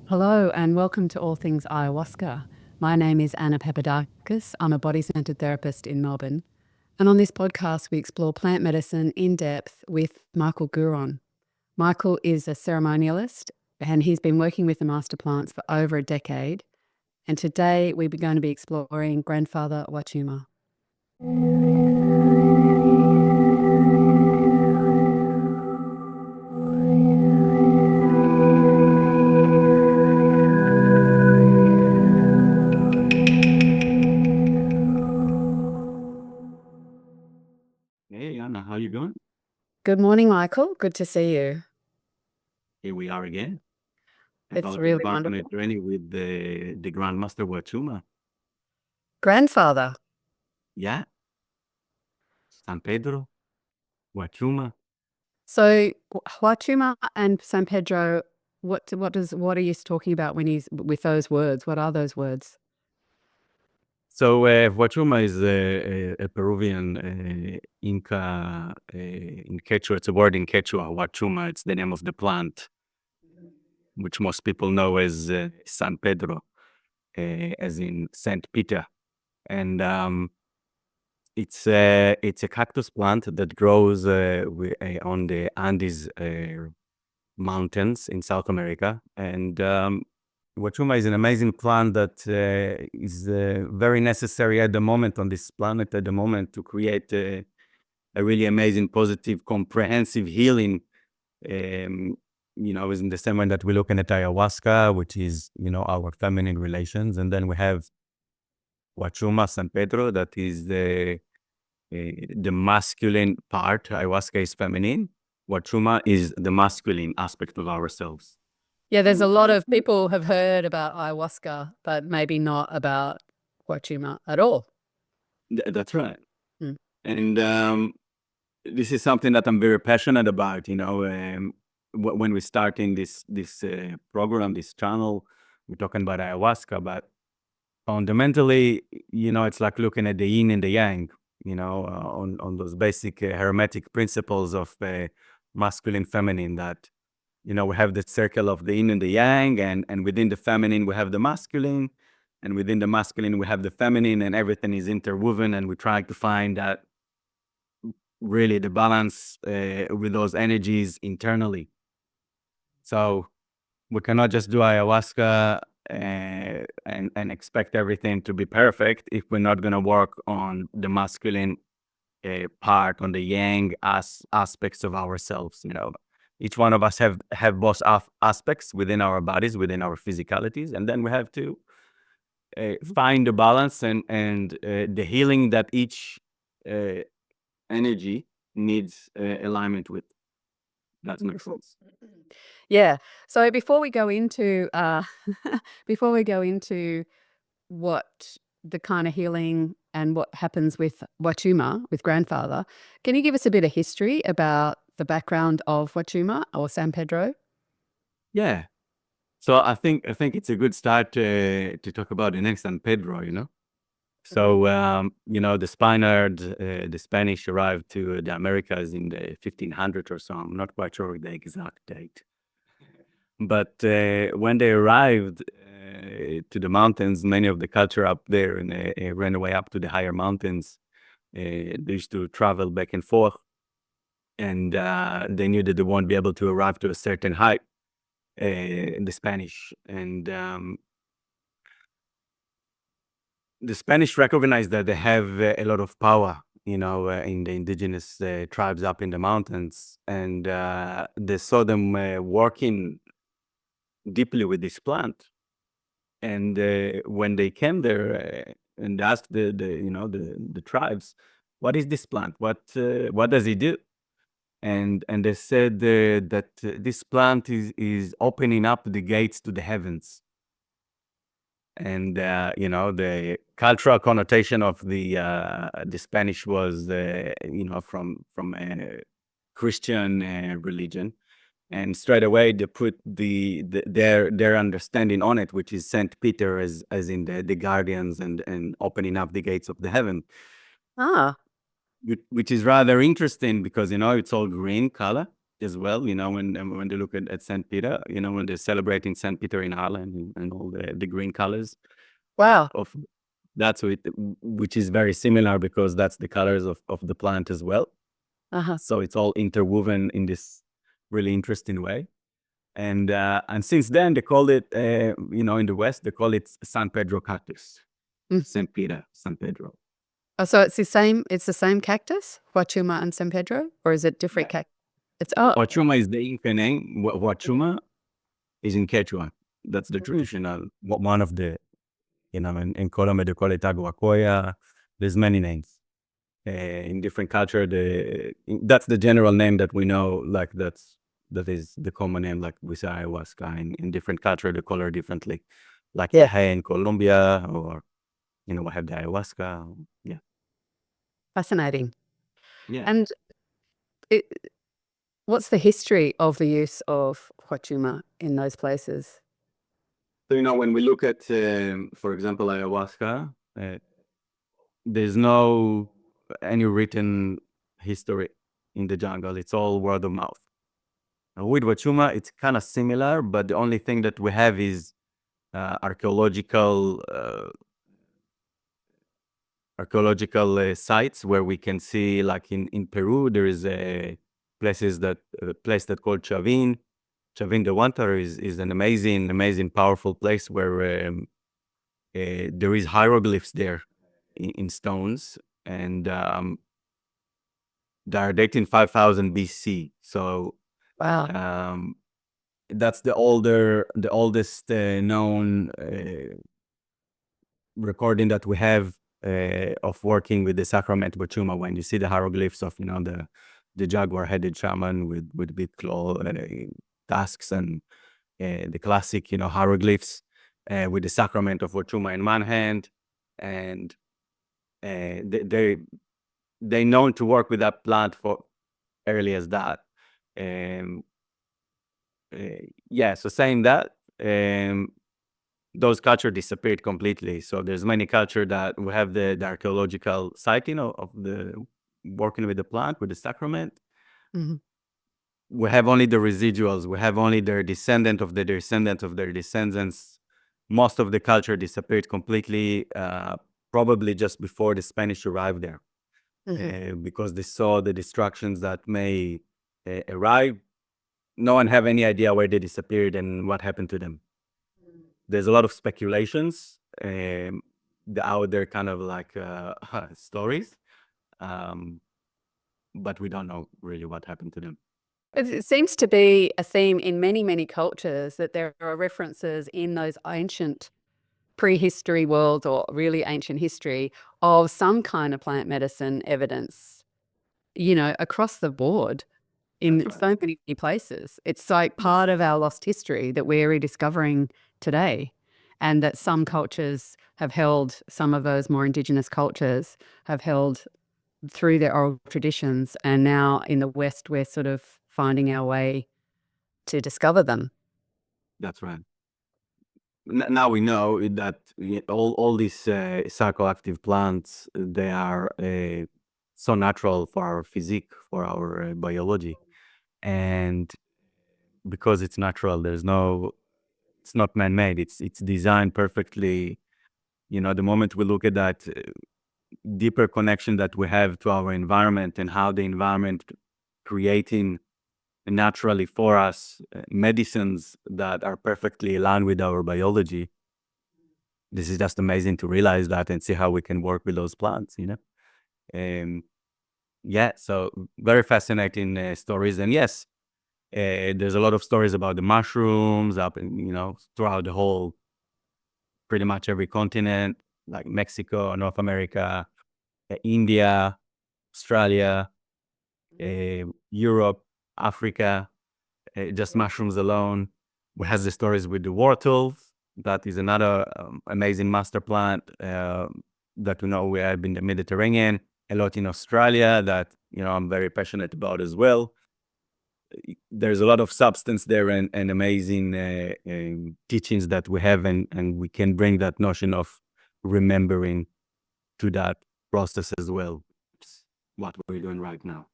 Hello and welcome to All Things Ayahuasca. My name is Anna Papadakis. I'm a body-centered therapist in Melbourne. And on this podcast, we explore plant medicine in depth with Michael Guron. Michael is a ceremonialist and he's been working with the master plants for over a decade. And today we're going to be exploring Grandfather Huachuma. Hey, Anna, how you doing? Good morning, Michael. Good to see you. Here we are again. It's About to really embark on a wonderful. journey with the Grandmaster Huachuma. Grandfather. Yeah, San Pedro, Huachuma. So Huachuma and San Pedro, what are you talking about when he's with those words? What are those words? So Huachuma is a Peruvian Inca in Quechua. It's a word in Quechua. Huachuma. It's the name of the plant, which most people know as San Pedro, as in Saint Peter, and it's a cactus plant that grows on the Andes mountains in South America. And Huachuma is an amazing plant that is very necessary at the moment on this planet at the moment to create a really amazing, positive, comprehensive healing. Is in the same way that we're looking at ayahuasca, which is, our feminine relations. And then we have Huachuma, San Pedro, that is the masculine part. Ayahuasca is feminine. Huachuma is the masculine aspect of ourselves. Yeah, there's a lot of people have heard about ayahuasca, but maybe not about Huachuma at all. That's right. Hmm. And this is something that I'm very passionate about. When we're starting this program, this channel, we're talking about ayahuasca, but fundamentally, it's like looking at the yin and the yang. On those basic hermetic principles of masculine, feminine. That we have the circle of the yin and the yang, and within the feminine we have the masculine, and within the masculine we have the feminine, and everything is interwoven, and we try to find that really the balance with those energies internally. So we cannot just do ayahuasca and expect everything to be perfect if we're not going to work on the masculine part, on the yang aspects of ourselves. Each one of us have both aspects within our bodies, within our physicalities, and then we have to find the balance and the healing that each energy needs alignment with. That makes sense. Yeah. So before we go into before we go into what the kind of healing and what happens with Huachuma, with grandfather, can you give us a bit of history about the background of Huachuma or San Pedro? Yeah. So I think it's a good start to talk about the next San Pedro. So the Spanish arrived to the Americas in the 1500 or so. I'm not quite sure the exact date, but when they arrived to the mountains, many of the culture up there and ran away up to the higher mountains. They used to travel back and forth, and they knew that they won't be able to arrive to a certain height. The Spanish and the Spanish recognized that they have a lot of power, in the indigenous tribes up in the mountains, and they saw them working deeply with this plant. And when they came there and asked the tribes, "What is this plant? What does it do?" And they said that this plant is opening up the gates to the heavens. And the cultural connotation of the Spanish was from a Christian religion, and straight away they put their understanding on it, which is Saint Peter as in the guardians and opening up the gates of the heaven, Ah, which is rather interesting because it's all green color. as well. When they look at St. Peter, when they're celebrating St. Peter in Ireland, and all the green colors Wow. of that's what which is very similar, because that's the colors of the plant as well. Uh-huh. So it's all interwoven in this really interesting way. And since then they call it, in the West they call it San Pedro cactus, Mm. St. Peter, San Pedro. Oh, so it's the same cactus, Huachuma and San Pedro, or is it different cactus? It's Huachuma is the Inca name. Huachuma is in Quechua. That's the traditional one of the, in Colombia they call it Aguacoya. There's many names. In different culture, that's the general name that we know. Like that is the common name. Like we say ayahuasca. In different culture, they call it differently. Like Yeah. Teje in Colombia, or we have the ayahuasca. Yeah, Fascinating. yeah. And it, what's the history of the use of Huachuma in those places? So when we look at, for example, ayahuasca, there's no any written history in the jungle. It's all word of mouth. With Huachuma, it's kind of similar, but the only thing that we have is archaeological sites where we can see, like in Peru, there is a place that called Chavin. Chavin de Huántar is an amazing, powerful place where there is hieroglyphs there in stones, and they are dating 5000 BC. So Wow. um, that's the oldest known recording that we have of working with the sacrament Huachuma. When you see the hieroglyphs of the jaguar-headed shaman with big claw tusks, and the classic hieroglyphs with the sacrament of Huachuma in one hand, and they known to work with that plant for early as that. Um, yeah, so saying that, those culture disappeared completely. So there's many culture that we have the archaeological site, of the working with the plant, with the sacrament. Hmm. We have only the residuals. We have only their descendant of their descendant of their descendants. Most of the culture disappeared completely, probably just before the Spanish arrived there, because they saw the destructions that may arrive. No one have any idea where they disappeared and what happened to them. There's a lot of speculations out there, kind of like stories, um, but we don't know really what happened to them. It seems to be a theme in many, many cultures that there are references in those ancient prehistory worlds, or really ancient history, of some kind of plant medicine evidence, across the board in That's right. so many places. It's like part of our lost history that we're rediscovering today, and that some cultures have held, some of those more indigenous cultures have held through their oral traditions, and now in the West we're sort of finding our way to discover them. That's right. Now we know that all these psychoactive plants, they are so natural for our physique, for our biology, and because it's natural, it's not man-made. It's designed perfectly. The moment we look at that deeper connection that we have to our environment, and how the environment creating naturally for us medicines that are perfectly aligned with our biology. This is just amazing to realize that and see how we can work with those plants. Um, yeah, so very fascinating stories. And yes, there's a lot of stories about the mushrooms up in, throughout the whole, pretty much every continent, like Mexico, North America, India, Australia, Europe, Africa, just mushrooms alone. We have the stories with the wortles. That is another amazing master plant that we have in the Mediterranean, a lot in Australia that I'm very passionate about as well. There's a lot of substance there, and amazing teachings that we have, and we can bring that notion of remembering to that process as well. It's what we're doing right now.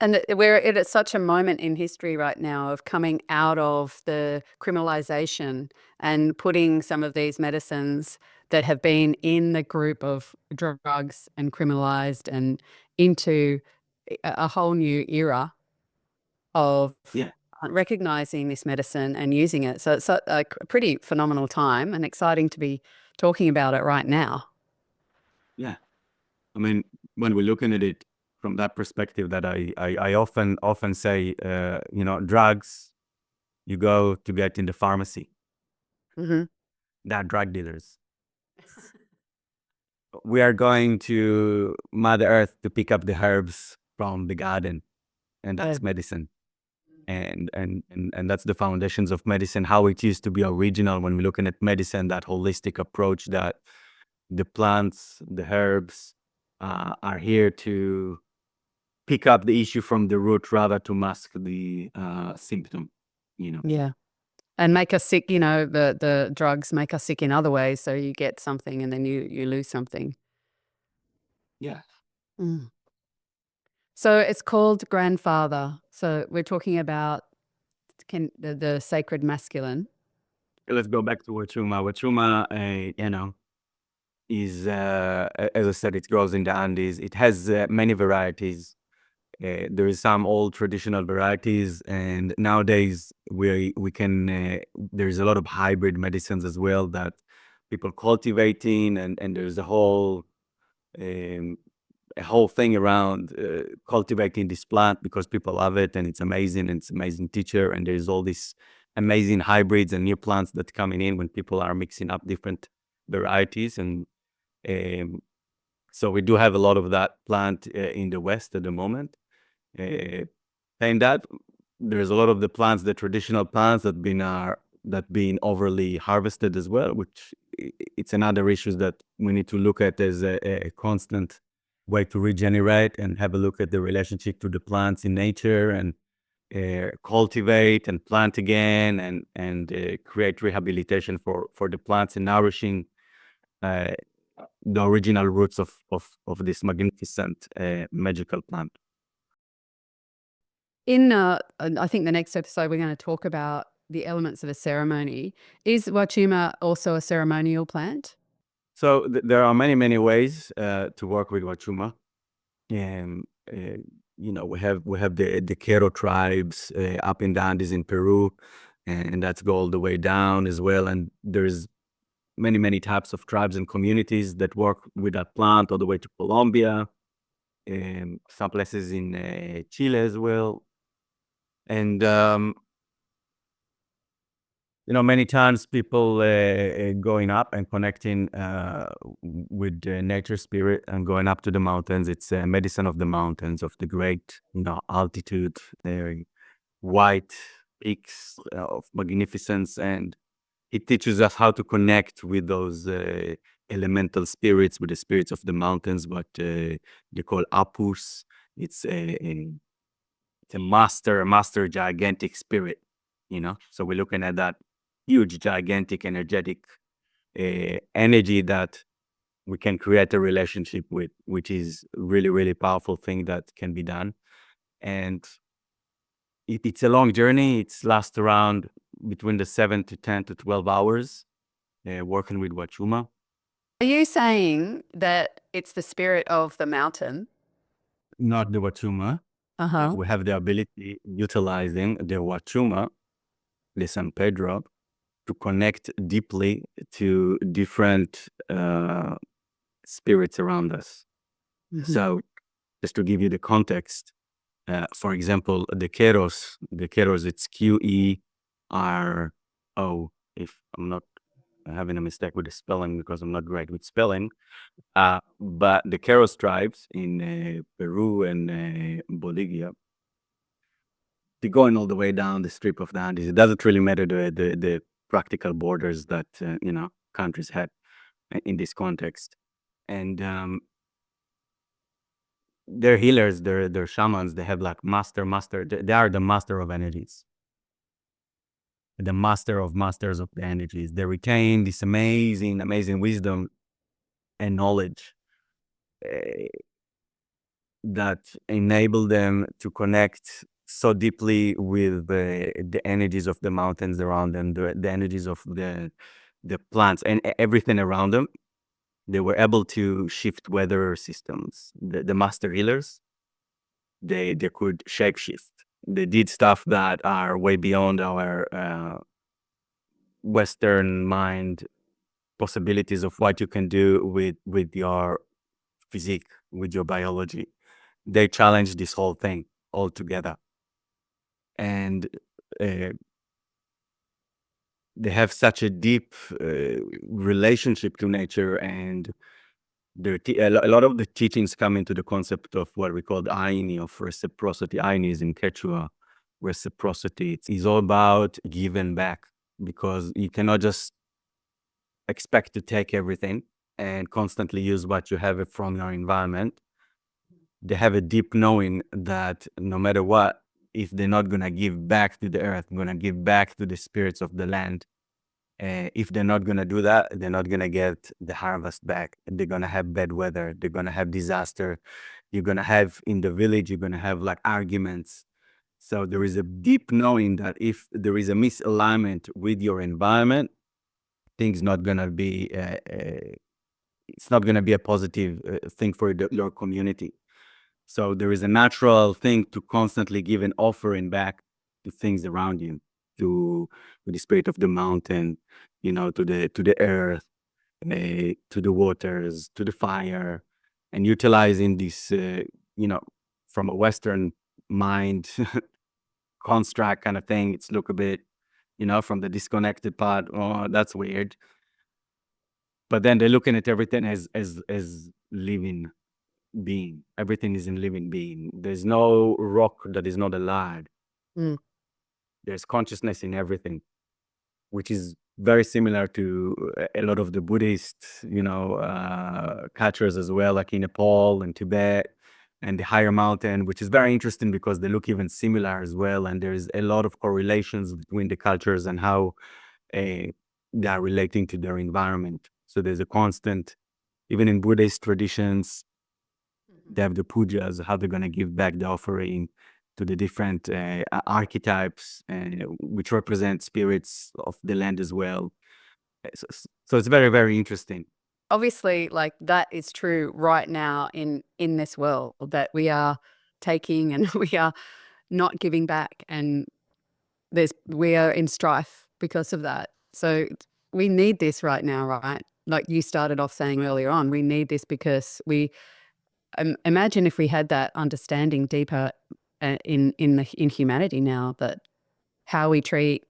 And we're at such a moment in history right now of coming out of the criminalization and putting some of these medicines that have been in the group of drugs and criminalized and into a whole new era of Yeah, recognizing this medicine and using it. So it's a pretty phenomenal time and exciting to be talking about it right now. yeah. I mean, when we're looking at it from that perspective, that I often say, drugs you go to get in the pharmacy. Hmm. They're drug dealers. We are going to Mother Earth to pick up the herbs from the garden, and Yeah. that's medicine. And that's the foundations of medicine, how it used to be original when we're looking at medicine, that holistic approach that the plants, the herbs are here to pick up the issue from the root rather to mask the symptom, you know. Yeah. And make us sick, the drugs make us sick in other ways, so you get something and then you lose something. Yeah. Mm. So it's called grandfather. So we're talking about the sacred masculine. Let's go back to Huachuma. Huachuma, is, as I said, it grows in the Andes. It has many varieties. There is some old traditional varieties, and nowadays we can. There's a lot of hybrid medicines as well that people cultivating, and there's um, a whole thing around cultivating this plant because people love it and it's amazing and it's amazing teacher, and there's all these amazing hybrids and new plants that coming in when people are mixing up different varieties. And um, so we do have a lot of that plant in the West at the moment. uh, and that there's a lot of the plants, the traditional plants that been overly harvested as well, which it's another issue that we need to look at as a constant way to regenerate and have a look at the relationship to the plants in nature, and cultivate and plant again, and create rehabilitation for the plants and nourishing uh, the original roots of this magnificent magical plant. I think the next episode we're going to talk about the elements of a ceremony. Is Huachuma also a ceremonial plant? So there are many ways to work with Huachuma. Um, uh, we have the Quero tribes up in the Andes in Peru, and that's go all the way down as well. And there's many types of tribes and communities that work with that plant all the way to Colombia, some places in Chile as well. And many times people going up and connecting with the nature spirit and going up to the mountains. It's a medicine of the mountains, of the great, altitude, white peaks of magnificence, and it teaches us how to connect with those elemental spirits, with the spirits of the mountains. But they call apus. It's a master gigantic spirit. So we're looking at that huge, gigantic, energetic energy that we can create a relationship with, which is really powerful thing that can be done. And it's a long journey. It's lasts around between the 7 to 10 to 12 hours working with Huachuma. Are you saying that it's the spirit of the mountain? Not the Huachuma. Uh-huh. We have the ability utilizing the Huachuma, the San Pedro, to connect deeply to different spirits around us. Mhm. So, just to give you the context, for example, the Queros, it's Quero. If I'm not having a mistake with the spelling because I'm not great with spelling, but the Queros tribes in Peru and Bolivia, they're going all the way down the strip of the Andes. It doesn't really matter the practical borders that countries had in this context. And they're healers, they're shamans. They have like master. They are the master of energies, the master of masters of the energies. They retain this amazing wisdom and knowledge. Uh, that enable them to connect so deeply with the energies of the mountains around them, the energies of the plants and everything around them. They were able to shift weather systems. The master healers, they could shapeshift. They did stuff that are way beyond our Western mind possibilities of what you can do with your physique, with your biology. They challenge this whole thing altogether, and they have such a deep relationship to nature, and a lot of the teachings come into the concept of what we call the ayini of reciprocity. Ayini is in Quechua. Reciprocity is all about giving back, because you cannot just expect to take everything and constantly use what you have from your environment. They have a deep knowing that no matter what, if they're not going to give back to the earth, going to give back to the spirits of the land, if they're not going to do that, they're not going to get the harvest back. They're going to have bad weather. They're going to have disaster. You're going to have in the village, you're going to have like arguments. So there is a deep knowing that if there is a misalignment with your environment, things not going to be, it's not going to be a positive thing for your community. So there is a natural thing to constantly give an offering back to things around you, to the spirit of the mountain, to the earth, to the waters, to the fire, and utilizing this, from a Western mind construct kind of thing. It's look a bit, from the disconnected part. Oh, that's weird. But then they're looking at everything as living being. Everything is in living being. There's no rock that is not alive. Mm. There's consciousness in everything, which is very similar to a lot of the Buddhist, cultures as well, like in Nepal and Tibet and the higher mountain, which is very interesting because they look even similar as well. And there's a lot of correlations between the cultures and how they are relating to their environment. So there's a constant, even in Buddhist traditions, they have the pujas, how they're going to give back the offering to the different archetypes, which represent spirits of the land as well. So it's very, very interesting. Obviously, like that is true right now in this world, that we are taking and we are not giving back, and we are in strife because of that. So we need this right now, right? Like you started off saying earlier on, we need this because we imagine if we had that understanding deeper in humanity now, that how we treat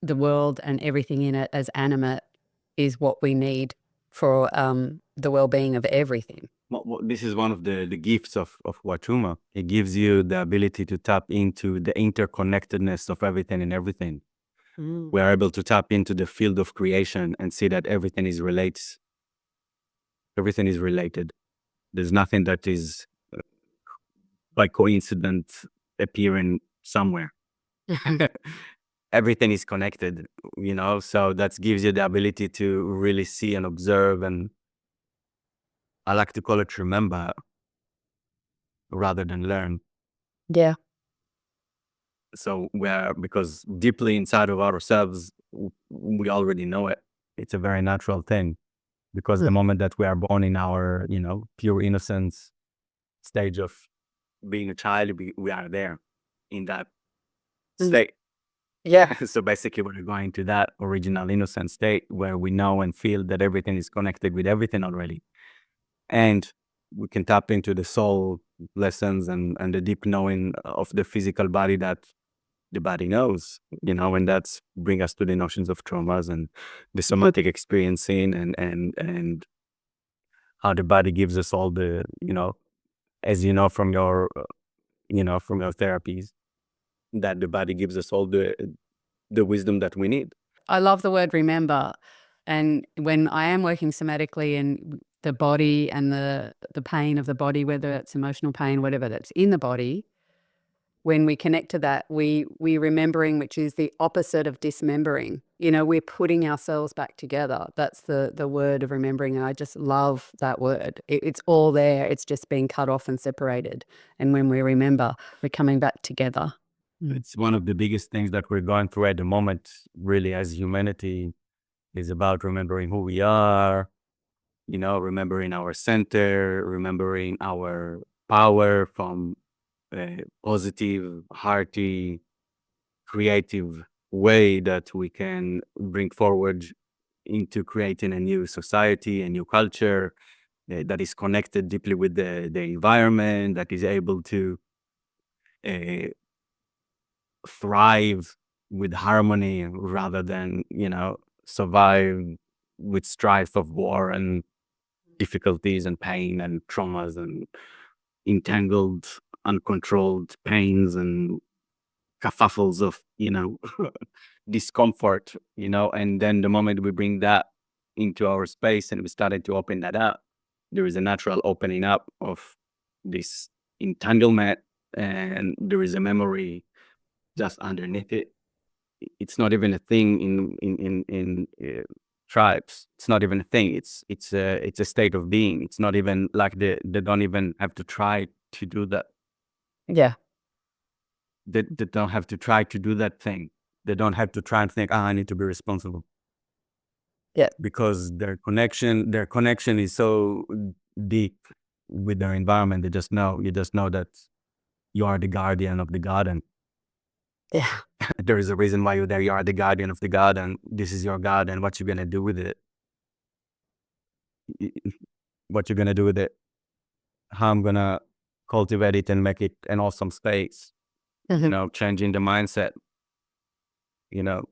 the world and everything in it as animate is what we need for the well-being of everything. Well, this is one of the gifts of Huachuma. It gives you the ability to tap into the interconnectedness of everything and everything. We are able to tap into the field of creation and see that everything is related. There's nothing that is by coincidence appearing somewhere. Everything is connected, so that gives you the ability to really see and observe, and I like to call it remember rather than learn. Yeah. So because deeply inside of ourselves, we already know it. It's a very natural thing, because the moment that we are born in our, pure innocence stage of being a child, we are there in that state. Yeah. So basically, we're going to that original innocent state where we know and feel that everything is connected with everything already. And we can tap into the soul lessons and the deep knowing of the physical body that the body knows, and that's bring us to the notions of traumas and the somatic experiencing and how the body gives us all the, as from your, from your therapies, that the body gives us all the wisdom that we need. I love the word remember. And when I am working somatically in the body and the pain of the body, whether it's emotional pain, whatever that's in the body, when we connect to that, we remembering, which is the opposite of dismembering. We're putting ourselves back together. That's the word of remembering, and I just love that word. It's all there. It's just being cut off and separated. And when we remember, we're coming back together. It's one of the biggest things that we're going through at the moment, really, as humanity, is about remembering who we are, remembering our center, remembering our power from a positive, hearty, creative way that we can bring forward into creating a new society, a new culture that is connected deeply with the environment, that is able to uh, thrive with harmony rather than, survive with strife of war and difficulties and pain and traumas and entangled, uncontrolled pains and kerfuffles of, discomfort, and then the moment we bring that into our space and we started to open that up, there is a natural opening up of this entanglement, and there is a memory just underneath it. It's not even a thing in tribes. It's not even a thing. It's a state of being. It's not even like they don't even have to try to do that. Yeah. They don't have to try to do that thing. They don't have to try and think, I need to be responsible. Yeah. Because their connection is so deep with their environment. You just know that you are the guardian of the garden. Yeah. There is a reason why you're there. You are the guardian of the garden. This is your garden. What you're gonna do with it? What you're gonna do with it? How I'm gonna cultivate it and make it an awesome space. Mm-hmm. Changing the mindset.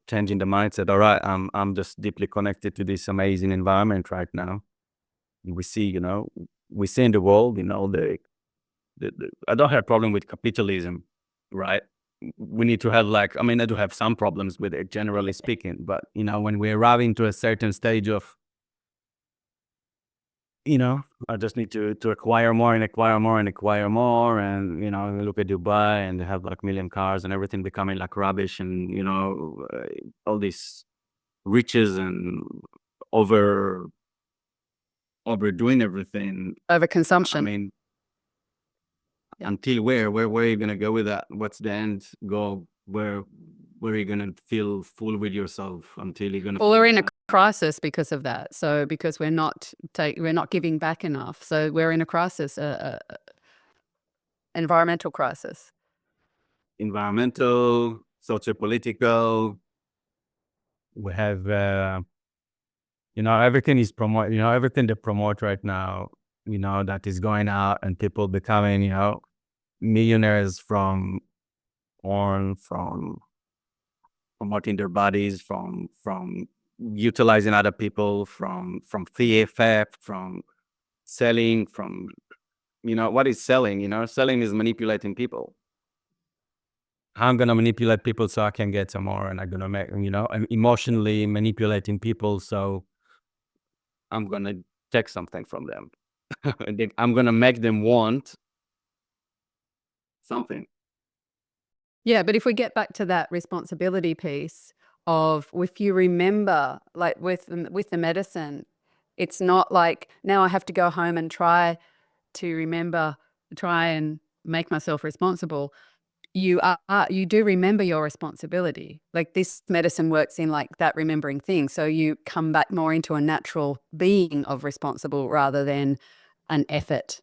Changing the mindset. All right, I'm just deeply connected to this amazing environment right now. We see in the world, the I don't have a problem with capitalism, right? We need to have I do have some problems with it, generally speaking, but when we arrive into a certain stage of, I just need to acquire more and acquire more and acquire more, and we look at Dubai and they have million cars and everything becoming rubbish, and all these riches and overdoing everything. I Overconsumption. mean, Yeah. until where are you gonna go with that? What's the end goal? Where are you gonna feel full with yourself until you're gonna? Well, we're in a crisis because of that. So because we're not giving back enough. So we're in a crisis, environmental crisis. Environmental, socio-political. We have, everything is promote. Everything they promote right now. That is going out and people becoming, millionaires from porn, from promoting their bodies, from utilizing other people, from theft, from selling, from what is selling? Selling is manipulating people. I'm gonna manipulate people so I can get some more, and I'm gonna make I'm emotionally manipulating people, so I'm gonna take something from them. And then I'm gonna make them want something. Yeah, but if we get back to that responsibility piece of, if you remember, with the medicine, it's not like now I have to go home and try and make myself responsible. You do remember your responsibility. Like, this medicine works in that remembering thing. So you come back more into a natural being of responsible rather than an effort.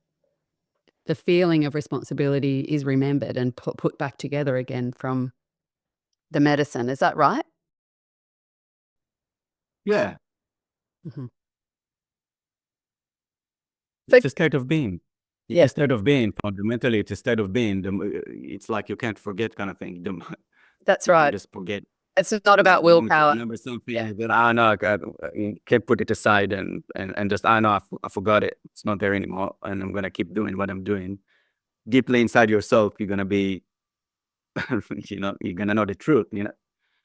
The feeling of responsibility is remembered and put back together again from the medicine. Is that right? Yeah, Mm-hmm. it's a state of being. It's Yeah, a state of being. Fundamentally, it's a state of being. It's like you can't forget kind of thing. that's You right. just forget. It's not about willpower. Remember something Yeah. that I know you can't put it aside and just I know I forgot it. It's not there anymore, and I'm gonna keep doing what I'm doing. Deeply inside yourself, you're gonna be, you're gonna know the truth.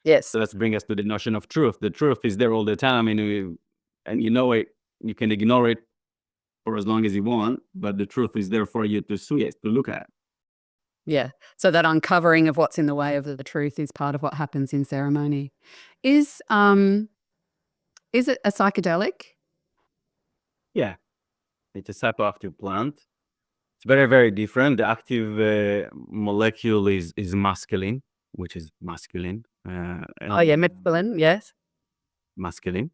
Yes. So let's bring us to the notion of truth. The truth is there all the time, and you know it. You can ignore it for as long as you want, but the truth is there for you to see it, to look at. Yeah. So that uncovering of what's in the way of the truth is part of what happens in ceremony. Is it a psychedelic? Yeah, it's a psychoactive plant. It's very, very different. The active molecule is masculine, which is masculine, Oh yeah, mescaline, yes. masculine,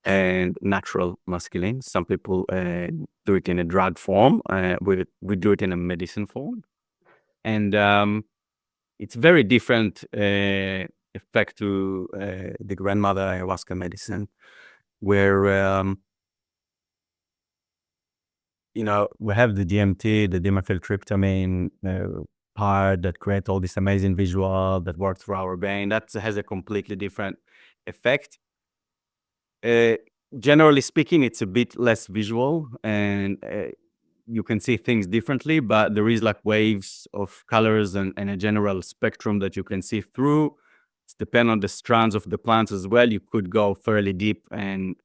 and natural masculine. Some people do it in a drug form. We do it in a medicine form, and it's very different effect to the grandmother ayahuasca medicine, where we have the DMT, the dimethyltryptamine part that create all this amazing visual that works through our brain. That has a completely different effect. Uh, Generally speaking, it's a bit less visual, and you can see things differently, but there is like waves of colors and a general spectrum that you can see through. It's depend on the strands of the plants as well. You could go fairly deep and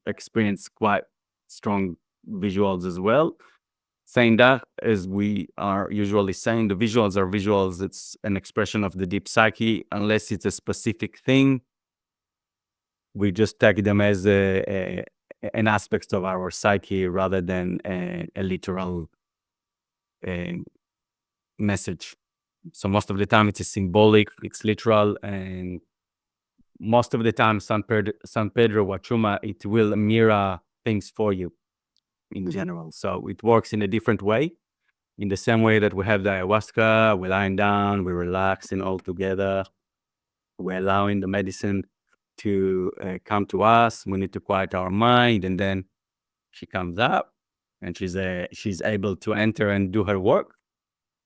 experience quite strong visuals as well. Saying that, as we are usually saying, the visuals are visuals. It's an expression of the deep psyche, unless it's a specific thing. We just take them as an aspect of our psyche rather than a literal uh, message. So most of the time it's symbolic, it's literal, and most of the time San Pedro, Huachuma, it will mirror things for you in general. So it works in a different way. In the same way that we have the ayahuasca, we're lying down, we're relaxing all together, we're allowing the medicine to come to us. We need to quiet our mind, and then she comes up, and she's able to enter and do her work.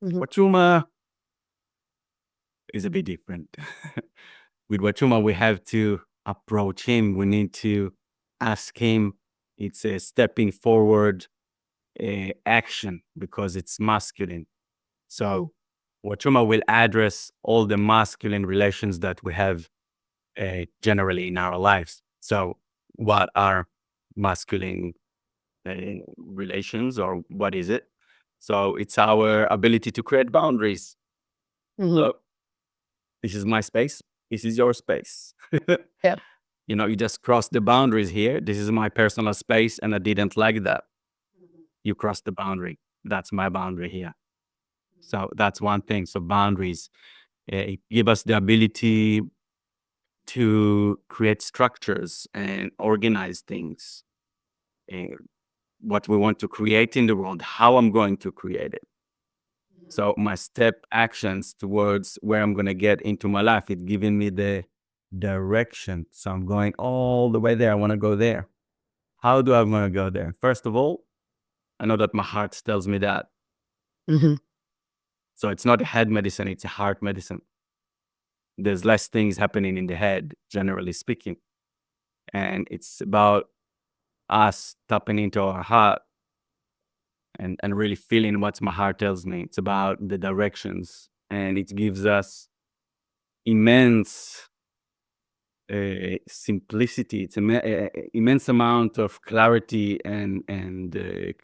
Huachuma is a bit different. With Huachuma, we have to approach him. We need to ask him. It's a stepping forward action because it's masculine. So Huachuma will address all the masculine relations that we have generally in our lives. So what are masculine relations, or what is it? So it's our ability to create boundaries. So this is my space. This is your space. Yep. You just cross the boundaries here. This is my personal space, and I didn't like that. You crossed the boundary. That's my boundary here. So that's one thing. So boundaries give us the ability to create structures and organize things. What we want to create in the world, how I'm going to create it. So my step actions towards where I'm going to get into my life, it's giving me the direction. So I'm going all the way there. I want to go there. How do I want to go there? First of all, I know that my heart tells me that. So it's not a head medicine, it's a heart medicine. There's less things happening in the head, generally speaking. And it's about us tapping into our heart and really feeling what my heart tells me. It's about the directions, and it gives us immense simplicity. It's immense amount of clarity and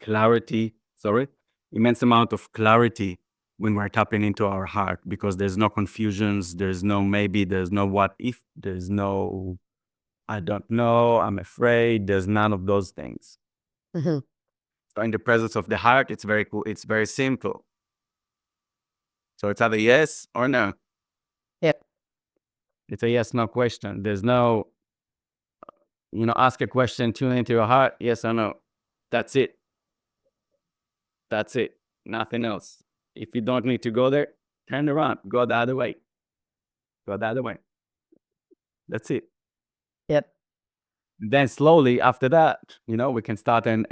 clarity. Sorry, immense amount of clarity when we're tapping into our heart, because there's no confusions. There's no maybe. There's no what if. There's no I don't know. I'm afraid. There's none of those things. So in the presence of the heart, it's very cool. It's very simple. So it's either yes or no. Yep. It's a yes, no question. There's no, ask a question, tune into your heart, yes or no. That's it. That's it. Nothing else. If you don't need to go there, turn around, go the other way. Go the other way. That's it. Yep. Then slowly after that, we can start and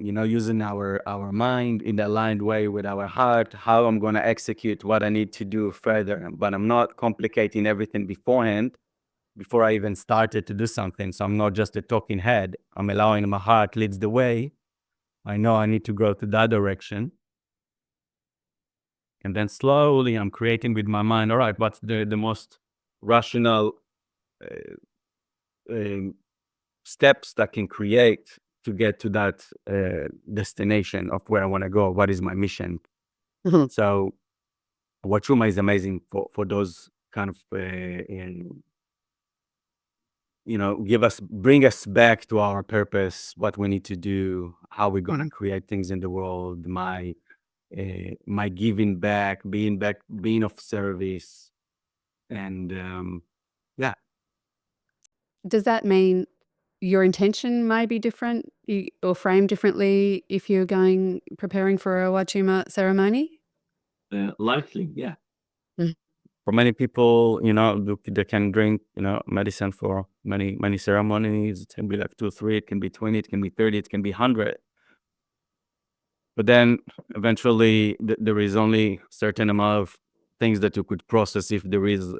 using our mind in the aligned way with our heart, how I'm going to execute what I need to do further. But I'm not complicating everything beforehand, before I even started to do something. So I'm not just a talking head. I'm allowing my heart leads the way. I know I need to go to that direction. And then slowly I'm creating with my mind, all right, what's the most rational steps that can create to get to that destination of where I want to go? What is my mission? Mhm. So Huachuma is amazing for those kind of, bring us back to our purpose, what we need to do, how we're gonna create things in the world, my giving back, being of service, and yeah. Does that mean your intention may be different or framed differently if you're preparing for a Huachuma ceremony? Likely, yeah. Mm. For many people, they can drink, medicine for many ceremonies. It can be like 2, 3, it can be 20, it can be 30, it can be 100. But then eventually there is only certain amount of things that you could process if there is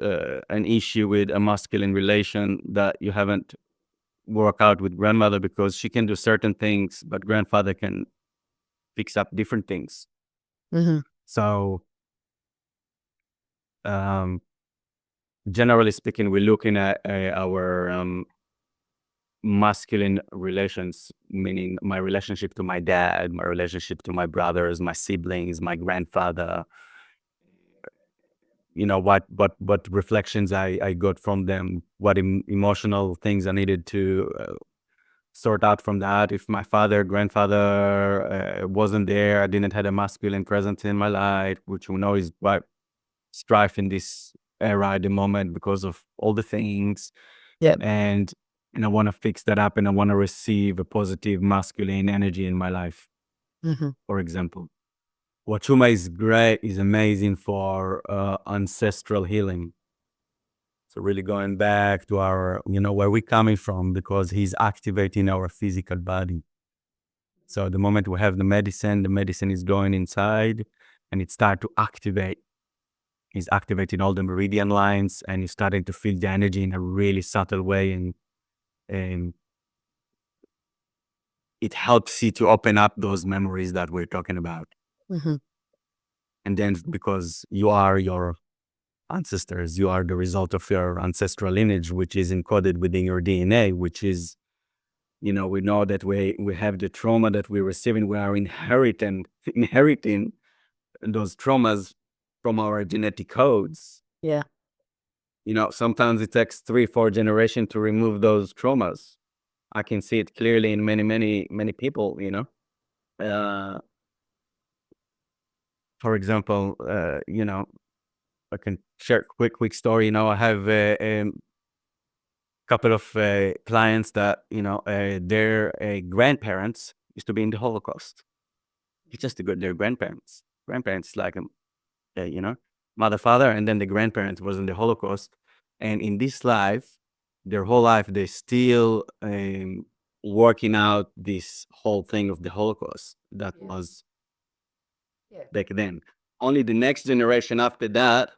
an issue with a masculine relation that you haven't worked out with grandmother, because she can do certain things, but grandfather can fix up different things. Mhm. So um, generally speaking, we're looking at our masculine relations, meaning my relationship to my dad, my relationship to my brothers, my siblings, my grandfather. What reflections I got from them, what emotional things I needed to sort out from that. If my grandfather wasn't there, I didn't have a masculine presence in my life, which we know is quite strife in this era at the moment because of all the things. Yep. And I want to fix that up, and I want to receive a positive masculine energy in my life, Mhm. for example. Huachuma is amazing for ancestral healing. So really going back to our, where we're coming from, because he's activating our physical body. So the moment we have the medicine is going inside and it start to activate. He's activating all the meridian lines, and you're starting to feel the energy in a really subtle way. And it helps you to open up those memories that we're talking about. Mhm. And then because you are your ancestors, you are the result of your ancestral lineage, which is encoded within your DNA, which is, we know that we have the trauma that we're receiving. We are inheriting those traumas from our genetic codes. Yeah. Sometimes it takes 3, 4 generations to remove those traumas. I can see it clearly in many, many, many people, Uh, for example, I can share a quick story. I have a couple of clients that, their grandparents used to be in the Holocaust. It's just their grandparents. Grandparents, like, uh, you know, mother, father, and then the grandparents was in the Holocaust. And in this life, their whole life, they still working out this whole thing of the Holocaust that Yeah. was Yeah. back then. Only the next generation after that,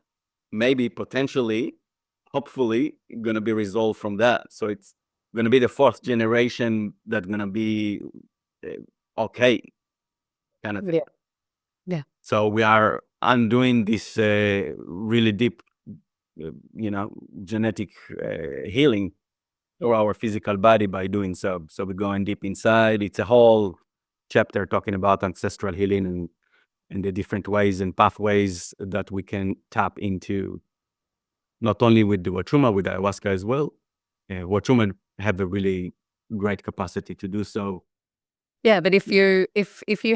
maybe potentially, hopefully, gonna be resolved from that. So it's gonna be the fourth generation that's gonna be okay, kind of thing. Yeah. Yeah. So we are undoing this really deep, genetic healing Yeah. for our physical body by doing so. So we're going deep inside. It's a whole chapter talking about ancestral healing and the different ways and pathways that we can tap into, not only with the Huachuma, with ayahuasca as well. Huachuma have a really great capacity to do so. Yeah, but if you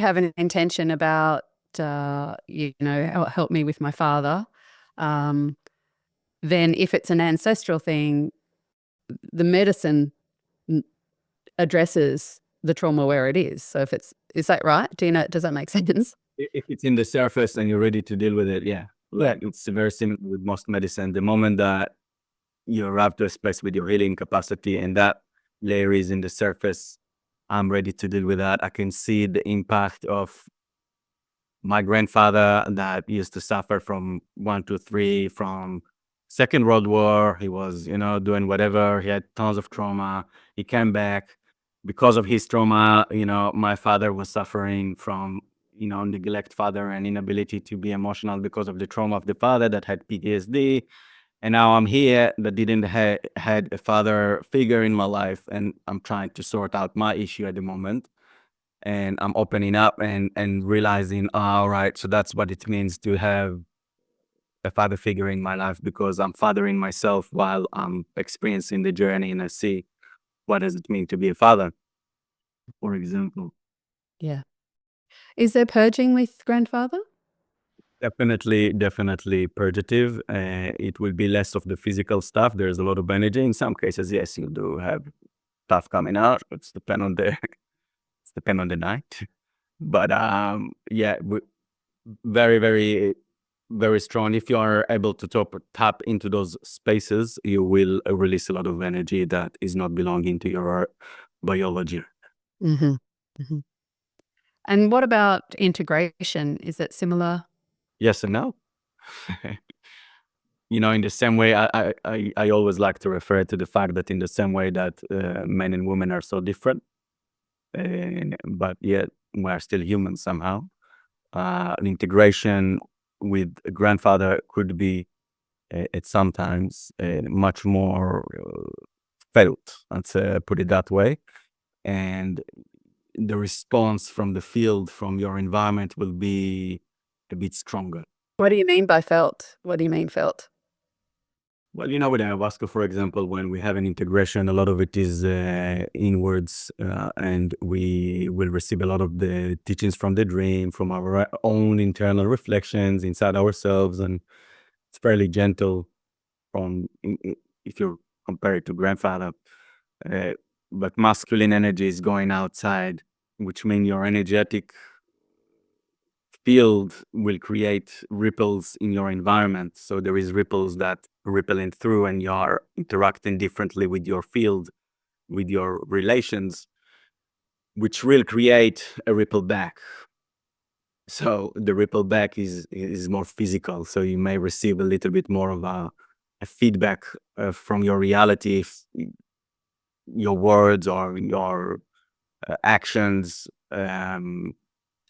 have an intention about help me with my father, then if it's an ancestral thing, the medicine addresses the trauma where it is. So is that right? Does that make sense? If it's in the surface and you're ready to deal with it, yeah. Like it's very similar with most medicine. The moment that you arrive to a space with your healing capacity and that layer is in the surface, I'm ready to deal with that. I can see the impact of my grandfather that used to suffer from 1, 2, 3, from Second World War. He was, doing whatever. He had tons of trauma. He came back because of his trauma. My father was suffering from, neglect father and inability to be emotional because of the trauma of the father that had PTSD. And now I'm here that didn't had a father figure in my life, and I'm trying to sort out my issue at the moment. and I'm opening up and realizing, all right, so that's what it means to have a father figure in my life, because I'm fathering myself while I'm experiencing the journey, and I see what does it mean to be a father, for example. Yeah. Is there purging with grandfather? Definitely purgative. It will be less of the physical stuff. There's a lot of energy. In some cases, yes, you do have stuff coming out. It's depend on the it's depend on the night. But yeah, very, very, very strong. If you are able to tap into those spaces, you will release a lot of energy that is not belonging to your biology. Mm-hmm. Mm-hmm. And what about integration? Is it similar? Yes and no. In the same way, I always like to refer to the fact that in the same way that men and women are so different, but yet we are still human somehow. An integration with a grandfather could be at sometimes much more felt, let's put it that way. And the response from the field, from your environment, will be a bit stronger. What do you mean by felt? What do you mean felt? Well, with ayahuasca, for example, when we have an integration, a lot of it is inwards, and we will receive a lot of the teachings from the dream, from our own internal reflections inside ourselves, and it's fairly gentle if you compare it to grandfather. Uh, but masculine energy is going outside, which means your energetic field will create ripples in your environment. So there is ripples that rippling through, and you are interacting differently with your field, with your relations, which will create a ripple back. So the ripple back is more physical. So you may receive a little bit more of a feedback from your reality, if your words or your actions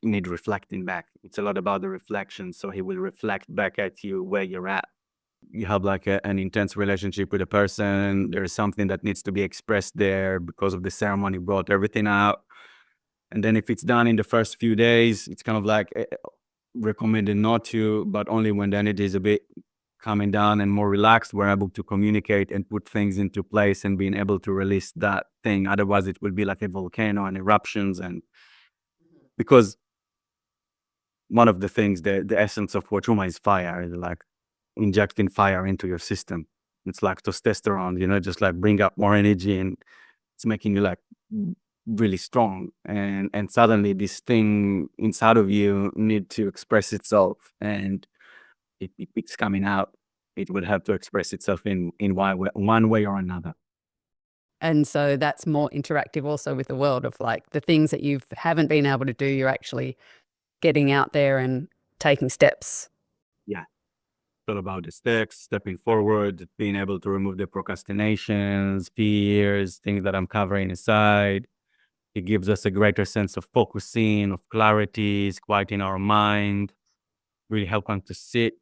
need reflecting back. It's a lot about the reflection. So he will reflect back at you where you're at. You have like an intense relationship with a person. There's something that needs to be expressed there because of the ceremony brought everything out. And then if it's done in the first few days, it's kind of like recommended not to, but only when the energy is a bit coming down and more relaxed, we're able to communicate and put things into place and being able to release that thing. Otherwise, it will be like a volcano and eruptions. And because one of the things, the essence of Huachuma is fire, is like injecting fire into your system. It's like testosterone, just like bring up more energy, and it's making you like really strong. And suddenly this thing inside of you need to express itself, and it's coming out. It will have to express itself in one way or another. And so that's more interactive also with the world of like the things that you haven't been able to do, you're actually getting out there and taking steps. Yeah. It's all about the steps, stepping forward, being able to remove the procrastinations, fears, things that I'm covering inside. It gives us a greater sense of focusing, of clarity, it's quieting our mind, really help us to sit,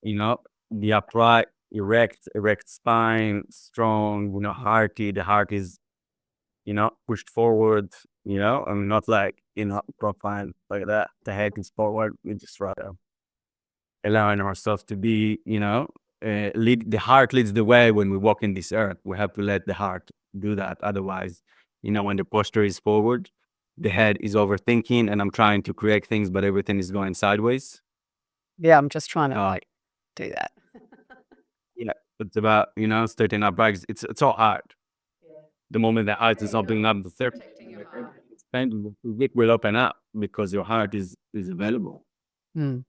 the upright, erect spine, strong, hearty. The heart is, pushed forward, and not like, profile like that. The head is forward. We just rather allowing ourselves to be, the heart leads the way when we walk in this earth. We have to let the heart do that. Otherwise, when the posture is forward, the head is overthinking, and I'm trying to create things, but everything is going sideways. Yeah, I'm just trying to like do that. Yeah, it's about, straighten up right. It's all hard. The moment the eyes is opening up, the third, it will open up because your heart is available. Mm.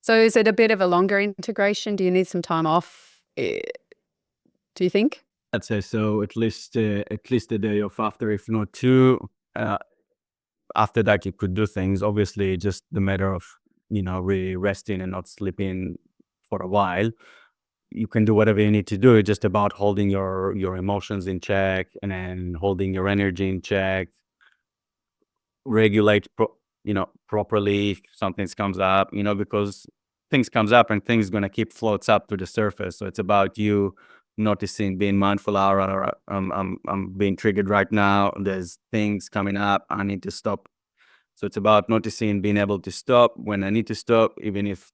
So is it a bit of a longer integration? Do you need some time off? Do you think? I'd say so. At least a day off after, if not two. After that, you could do things. Obviously, just the matter of really resting and not sleeping for a while. You can do whatever you need to do. It's just about holding your emotions in check, and then holding your energy in check. Regulate, properly if something comes up. Because things comes up and things gonna keep floats up to the surface. So it's about you noticing, being mindful. I'm being triggered right now. There's things coming up. I need to stop. So it's about noticing, being able to stop when I need to stop, even if,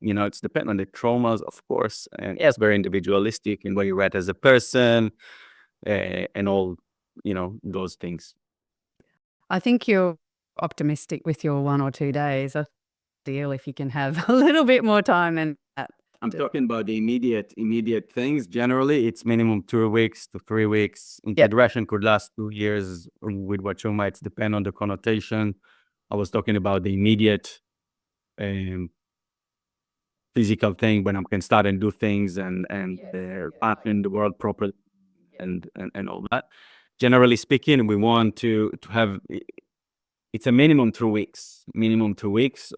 it's dependent on the traumas, of course. And yes, very individualistic in where you're at as a person, and all, those things. I think you're optimistic with your 1 or 2 days. I feel if you can have a little bit more time than that. I'm talking about the immediate things. Generally, it's minimum 2 weeks to 3 weeks. Integration could last 2 years. With Huachuma, it's depend on the connotation. I was talking about the immediate physical thing when I can start and do things and partner in the world properly and all that. Generally speaking, we want to have it's a minimum 2 weeks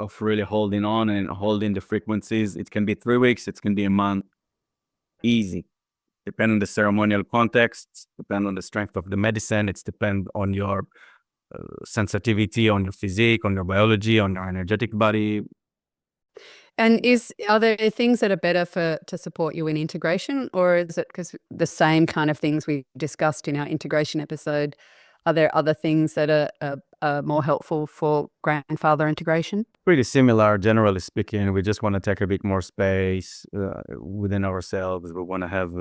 of really holding on and holding the frequencies. It can be 3 weeks, it can be a month, easy. Depend on the ceremonial context, depend on the strength of the medicine. It's depend on your sensitivity, on your physique, on your biology, on your energetic body. And are there things that are better to support you in integration, or is it because the same kind of things we discussed in our integration episode? Are there other things that are more helpful for grandfather integration? Pretty similar, generally speaking. We just want to take a bit more space within ourselves. We want to have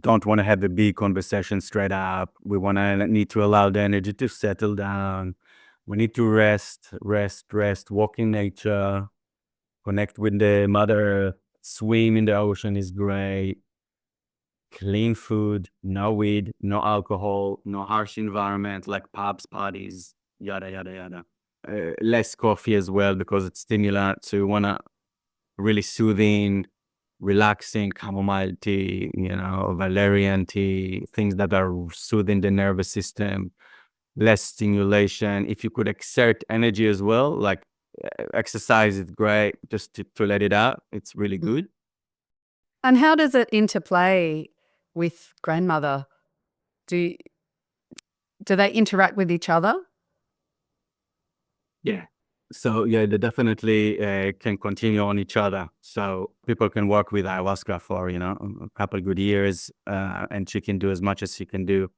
don't want to have a big conversation straight up. We want to need to allow the energy to settle down. We need to rest, walk in nature, connect with the mother, swim in the ocean is great. Clean food, no weed, no alcohol, no harsh environment like pubs, parties, yada, yada, yada. Less coffee as well because it's stimulant. So you want to really soothing, relaxing chamomile tea, valerian tea, things that are soothing the nervous system, less stimulation. If you could exert energy as well, like exercise is great, just to let it out. It's really good. And how does it interplay with grandmother? Do they interact with each other? Yeah. So yeah, they definitely can continue on each other. So people can work with ayahuasca for a couple good years, and she can do as much as she can do.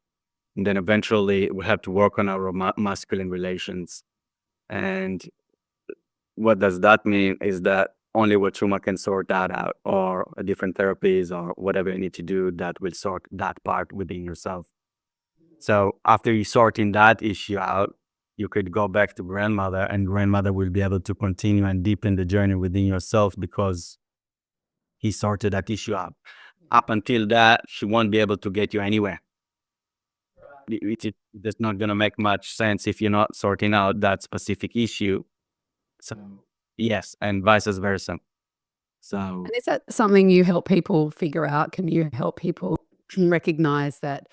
And then eventually we have to work on our masculine relations. And what does that mean is that only Huachuma can sort that out, or different therapies, or whatever you need to do that will sort that part within yourself. So after you sorting that issue out, you could go back to grandmother, and grandmother will be able to continue and deepen the journey within yourself because he sorted that issue out. Up until that, she won't be able to get you anywhere. It's not going to make much sense if you're not sorting out that specific issue. So yes, and vice versa. So And is that something you help people figure out? Can you help people recognize that,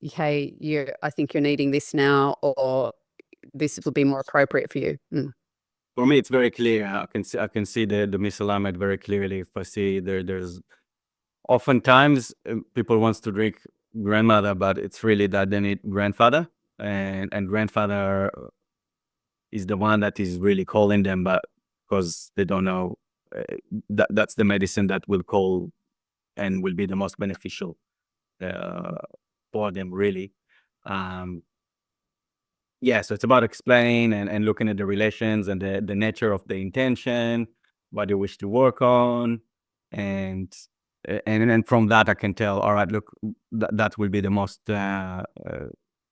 hey, I think you're needing this now, or this will be more appropriate for you? for me, it's very clear. I can see the misalignment very clearly. If I see there's oftentimes people wants to drink grandmother, but it's really that they need grandfather, and grandfather is the one that is really calling them, but because they don't know that's the medicine that will call and will be the most beneficial for them, really. Um, yeah, so it's about explaining and looking at the relations and the nature of the intention, what you wish to work on, and and from that I can tell, all right, look, that will be the most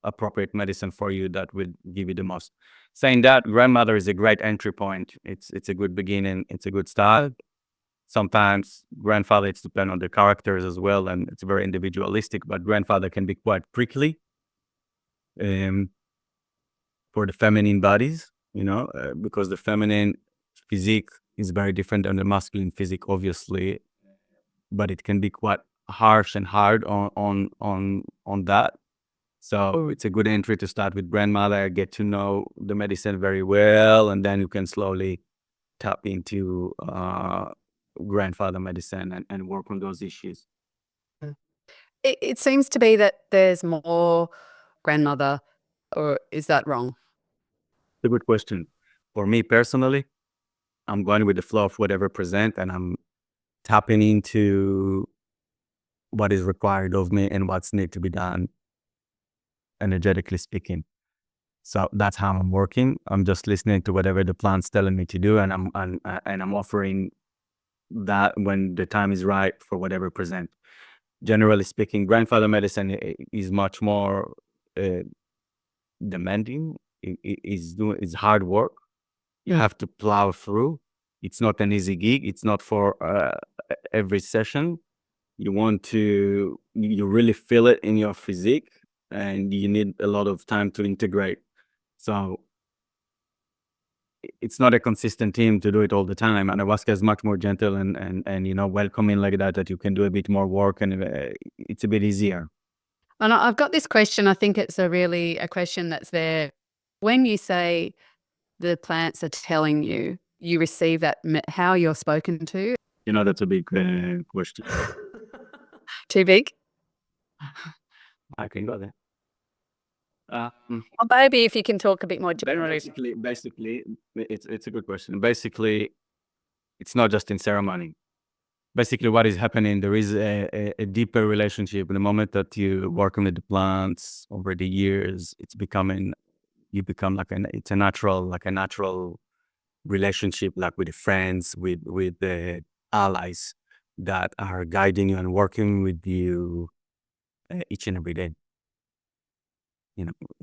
appropriate medicine for you, that would give you the most. Saying that, grandmother is a great entry point. It's a good beginning. It's a good start. Sometimes grandfather, it's depend on the characters as well, and it's very individualistic. But grandfather can be quite prickly for the feminine bodies, because the feminine physique is very different than the masculine physique, obviously. But it can be quite harsh and hard on that. So it's a good entry to start with grandmother, get to know the medicine very well, and then you can slowly tap into grandfather medicine and work on those issues. It seems to be that there's more grandmother, or is that wrong? It's a good question. For me personally, I'm going with the flow of whatever present, and I'm tapping into what is required of me and what's need to be done, energetically speaking. So that's how I'm working. I'm just listening to whatever the plant's telling me to do, and I'm offering that when the time is right for whatever present. Generally speaking, grandfather medicine is much more uh, demanding. It's hard work. You have to plow through. It's not an easy gig. It's not for every session. You really feel it in your physique, and you need a lot of time to integrate. So it's not a consistent team to do it all the time. And ayahuasca is much more gentle and welcoming like that you can do a bit more work, and it's a bit easier. And I've got this question. I think it's a question that's there. When you say the plants are telling you, you receive that, how you're spoken to. That's a big question. Too big? I can go there. Or maybe if you can talk a bit more generally. Basically, it's a good question. Basically, it's not just in ceremony. Basically, what is happening, there is a deeper relationship. The moment that you work with the plants over the years, you become it's a natural relationship, like with the friends, with the allies that are guiding you and working with you each and every day.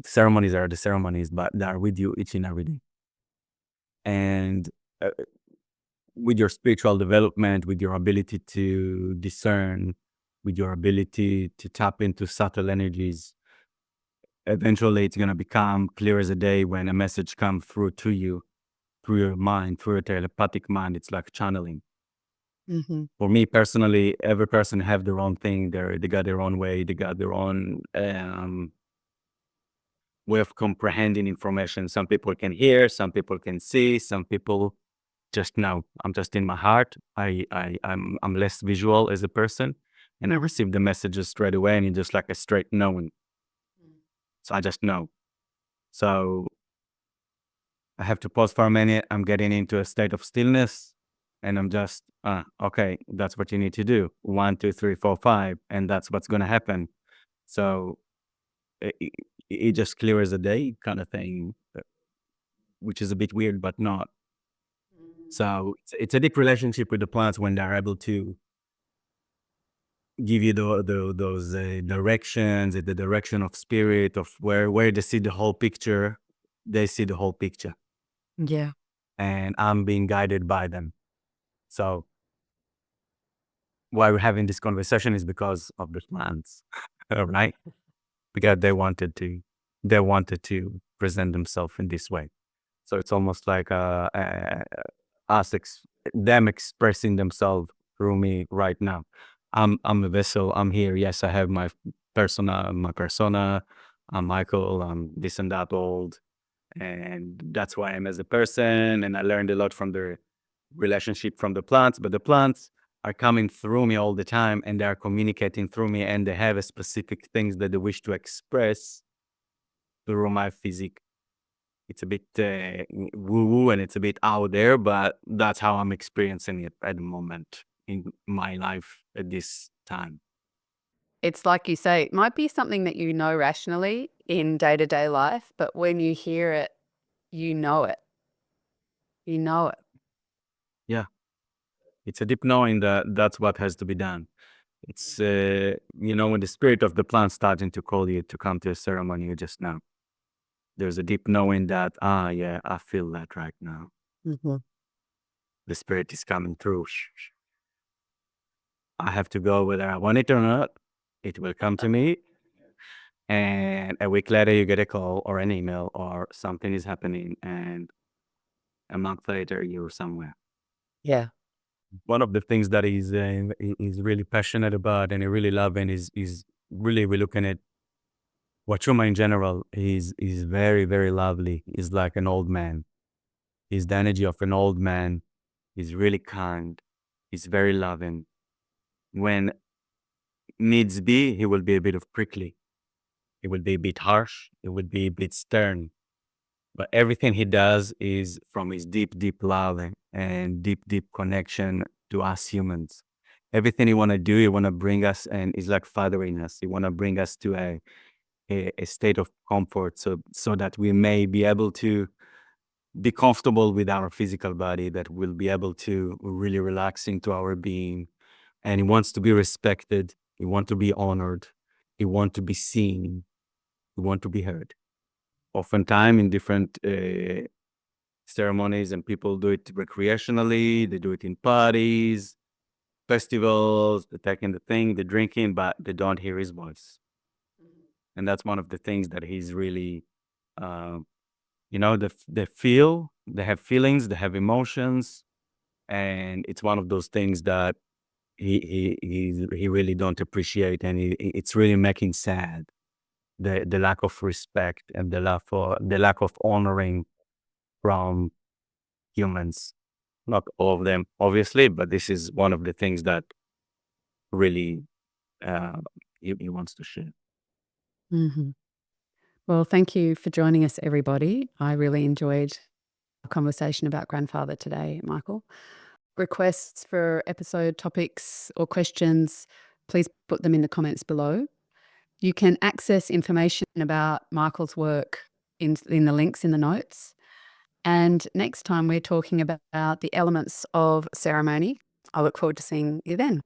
Ceremonies are the ceremonies, but they are with you each and every day. And uh, with your spiritual development, with your ability to discern, with your ability to tap into subtle energies, eventually it's going to become clear as a day when a message comes through to you, through your mind, through your telepathic mind. It's like channeling. Mm-hmm. For me personally, every person have their own thing. They got their own way. They got their own way of comprehending information. Some people can hear, some people can see, some people just know. I'm just in my heart. I'm less visual as a person, and I receive the messages straight away, and it's just like a straight knowing. So I just know. So I have to pause for a minute. I'm getting into a state of stillness, and I'm just okay. That's what you need to do. 1, 2, 3, 4, 5, and that's what's gonna happen. So it just clear as a day kind of thing, which is a bit weird, but not. So it's a deep relationship with the plants when they're able to give you those directions, the direction of spirit of where they see the whole picture. They see the whole picture, Yeah. and I'm being guided by them. So why we're having this conversation is because of the plants, right? Because they wanted to present themselves in this way. So it's almost like us them expressing themselves through me right now. I'm a vessel. I'm here. Yes, I have my persona. I'm Michael. I'm this and that old, and that's who I am as a person. And I learned a lot from the relationship from the plants. But the plants are coming through me all the time, and they are communicating through me, and they have a specific things that they wish to express through my physique. It's a bit woo-woo and it's a bit out there, but that's how I'm experiencing it at the moment in my life at this time. It's like you say, it might be something that you know rationally in day-to-day life, but when you hear it, you know it. You know it. Yeah, it's a deep knowing that that's what has to be done. It's, when the spirit of the plant starting to call you to come to a ceremony, you just know. There's a deep knowing that, yeah, I feel that right now. Mm-hmm. The spirit is coming through. I have to go whether I want it or not. It will come to me. And a week later, you get a call or an email or something is happening. And a month later, you're somewhere. Yeah. One of the things that he's really passionate about and he really love and is really we're looking at Huachuma in general. He's very, very lovely. He's like an old man. He's the energy of an old man. He's really kind. He's very loving. When needs be, he will be a bit of prickly. It will be a bit harsh. It would be a bit stern. But everything he does is from his deep, deep love and deep, deep connection to us humans. everything he want to do, he want to bring us, and he's like fathering us. He want to bring us to a state of comfort, so that we may be able to be comfortable with our physical body, that we'll be able to really relax into our being. And he wants to be respected. He want to be honored. He want to be seen. He want to be heard. Oftentimes in different ceremonies, and people do it recreationally. They do it in parties, festivals, they're taking the thing, they're drinking, but they don't hear his voice. And that's one of the things that he's really, they feel, they have feelings, they have emotions, and it's one of those things that he really don't appreciate, and it's really making sad, the lack of respect and the lack of honoring from humans. Not all of them, obviously, but this is one of the things that really he wants to share. Mhm. Well, thank you for joining us, everybody. I really enjoyed our conversation about grandfather today, Michael. Requests for episode topics or questions, please put them in the comments below. You can access information about Michael's work in the links in the notes. And next time we're talking about the elements of ceremony. I look forward to seeing you then.